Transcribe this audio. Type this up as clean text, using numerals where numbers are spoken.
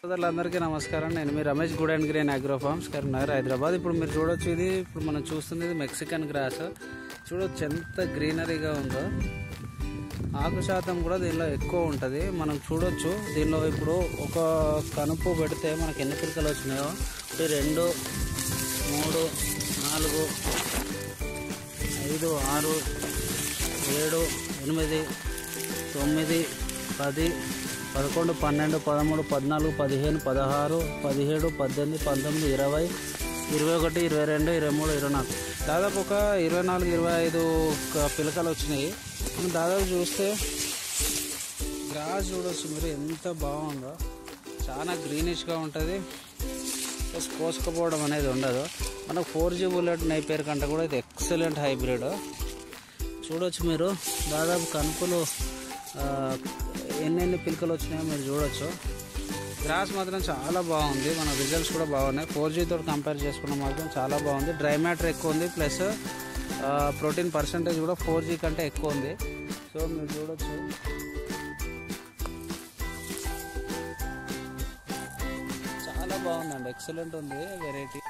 సోదరులందరికీ నమస్కారం. నేను మీ Ramesh good and green agro farms, Karimnagar, Hyderabad. ఇప్పుడు మీరు చూడొచ్చు, ఇది ఇప్పుడు మనం చూస్తుంది మెక్సికన్ గ్రాస్. చూడొచ్చు ఎంత గ్రీనరీగా ఉందో. ఆకు శాతం కూడా దీనిలో ఎక్కువ ఉంటుంది. మనం చూడొచ్చు దీనిలో ఇప్పుడు ఒక కనుపు పెడితే మనకి ఎన్ని పిలకలు వచ్చినాయో 1 2 3 4 5 6 7 8 9 10 11 12 13 14 15 16 17 18 19 20 21 22 23 24 దాదాపు ఒక 24 25 పిలకలు వచ్చినాయి. మనం దాదాపు చూస్తే గ్రాస్ చూడవచ్చు మీరు ఎంత బాగుందో. చాలా గ్రీనిష్గా ఉంటుంది. ప్లస్ కోసుకపోవడం అనేది ఉండదు. మనకు 4G బుల్లెట్ నైపేర్ కంటే కూడా ఇది ఎక్సలెంట్ హైబ్రిడ్. చూడవచ్చు మీరు దాదాపు కనుపులు ఎన్ని పిలకలు వచ్చినాయో మీరు చూడొచ్చు. గ్రాస్ మాత్రం చాలా బాగుంది. మన రిజల్ట్స్ కూడా బాగున్నాయి. 4G తోటి కంపేర్ చేసుకున్న మాత్రం చాలా బాగుంది. డ్రై మ్యాటర్ ఎక్కువ ఉంది, ప్లస్ ప్రోటీన్ పర్సంటేజ్ కూడా 4G కంటే ఎక్కువ ఉంది. సో మీరు చూడొచ్చు చాలా బాగుందండి, ఎక్సలెంట్ ఉంది వెరైటీ.